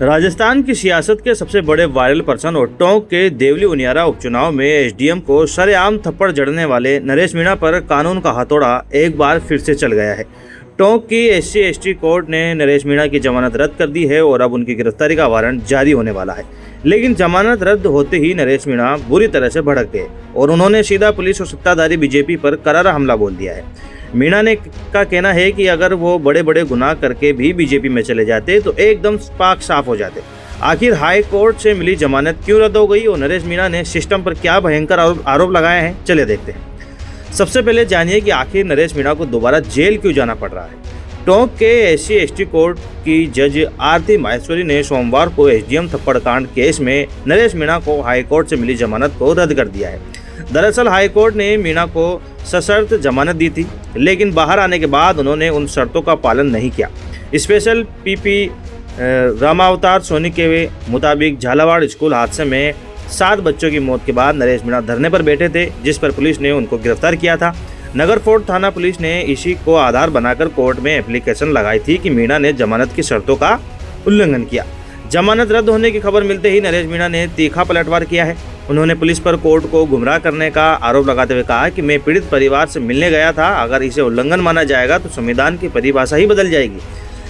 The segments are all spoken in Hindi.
राजस्थान की सियासत के सबसे बड़े वायरल पर्सन और टोंक के देवली उनियारा उपचुनाव में एसडीएम को सरेआम थप्पड़ जड़ने वाले नरेश मीणा पर कानून का हथौड़ा एक बार फिर से चल गया है। टोंक की SC/ST कोर्ट ने नरेश मीणा की जमानत रद्द कर दी है और अब उनकी गिरफ्तारी का वारंट जारी होने वाला है। लेकिन जमानत रद्द होते ही नरेश मीणा बुरी तरह से भड़क गए और उन्होंने सीधा पुलिस और सत्ताधारी बीजेपी पर करारा हमला बोल दिया है। मीणा ने का कहना है कि अगर वो बड़े बड़े गुनाह करके भी बीजेपी में चले जाते तो एकदम पाक साफ हो जाते। आखिर हाई कोर्ट से मिली जमानत क्यों रद्द हो गई और नरेश मीणा ने सिस्टम पर क्या भयंकर आरोप लगाए हैं, चलिए देखते हैं। सबसे पहले जानिए कि आखिर नरेश मीणा को दोबारा जेल क्यों जाना पड़ रहा है। टोंक के SC/ST कोर्ट की जज आरती माहेश्वरी ने सोमवार को एसडीएम थप्पड़ कांड केस में नरेश मीणा को हाई कोर्ट से मिली जमानत को रद्द कर दिया है। दरअसल हाई कोर्ट ने मीणा को सशर्त जमानत दी थी, लेकिन बाहर आने के बाद उन्होंने उन शर्तों का पालन नहीं किया। स्पेशल PP रामावतार सोनी के मुताबिक झालावाड़ स्कूल हादसे में 7 बच्चों की मौत के बाद नरेश मीणा धरने पर बैठे थे, जिस पर पुलिस ने उनको गिरफ्तार किया था। नगर फोर्ट थाना पुलिस ने इसी को आधार बनाकर कोर्ट में एप्लीकेशन लगाई थी कि मीणा ने जमानत की शर्तों का उल्लंघन किया। जमानत रद्द होने की खबर मिलते ही नरेश मीणा ने तीखा पलटवार किया है। उन्होंने पुलिस पर कोर्ट को गुमराह करने का आरोप लगाते हुए कहा कि मैं पीड़ित परिवार से मिलने गया था, अगर इसे उल्लंघन माना जाएगा तो संविधान की परिभाषा ही बदल जाएगी।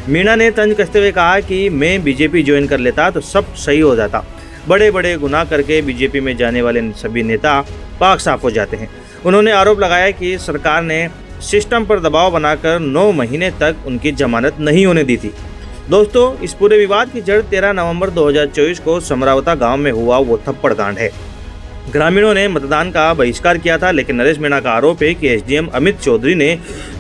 मीणा ने तंज कसते हुए कहा कि मैं बीजेपी ज्वाइन कर लेता तो सब सही हो जाता। बड़े बड़े गुनाह करके बीजेपी में जाने वाले सभी नेता पाक साफ हो जाते हैं। उन्होंने आरोप लगाया कि सरकार ने सिस्टम पर दबाव बनाकर 9 महीने तक उनकी जमानत नहीं होने दी थी। दोस्तों, इस पूरे विवाद की जड़ 13 नवंबर 2024 को समरावता गांव में हुआ वो थप्पड़ कांड है। ग्रामीणों ने मतदान का बहिष्कार किया था, लेकिन नरेश मीणा का आरोप है कि एसडीएम अमित चौधरी ने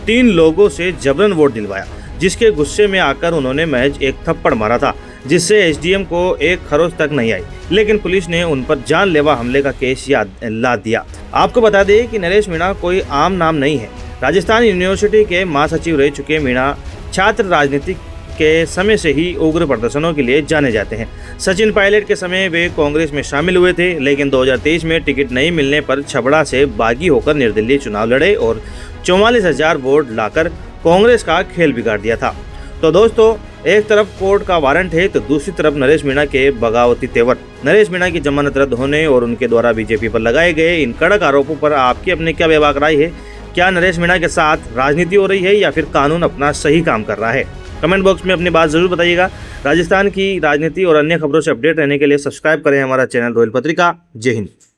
3 लोगों से जबरन वोट दिलवाया, जिसके गुस्से में आकर उन्होंने महज एक थप्पड़ मारा था, जिससे एसडीएम को एक खरोच तक नहीं आई। लेकिन पुलिस ने उन पर जानलेवा हमले का केस लाद दिया। आपको बता दें कि नरेश मीणा कोई आम नाम नहीं है। राजस्थान यूनिवर्सिटी के महासचिव रह चुके मीणा छात्र राजनीति के समय से ही उग्र प्रदर्शनों के लिए जाने जाते हैं। सचिन पायलट के समय वे कांग्रेस में शामिल हुए थे, लेकिन 2023 में टिकट नहीं मिलने पर छबड़ा से बागी होकर निर्दलीय चुनाव लड़े और 44,000 वोट लाकर कांग्रेस का खेल बिगाड़ दिया था। तो दोस्तों, एक तरफ कोर्ट का वारंट है तो दूसरी तरफ नरेश मीणा के बगावती तेवर। नरेश मीणा की जमानत रद्द होने और उनके द्वारा बीजेपी पर लगाए गए इन कड़क आरोपों पर आपकी अपनी क्या बेबाक राय है? क्या नरेश मीणा के साथ राजनीति हो रही है या फिर कानून अपना सही काम कर रहा है? कमेंट बॉक्स में अपनी बात जरूर बताइएगा। राजस्थान की राजनीति और अन्य खबरों से अपडेट रहने के लिए सब्सक्राइब करें हमारा चैनल रॉयल पत्रिका। जय हिंद।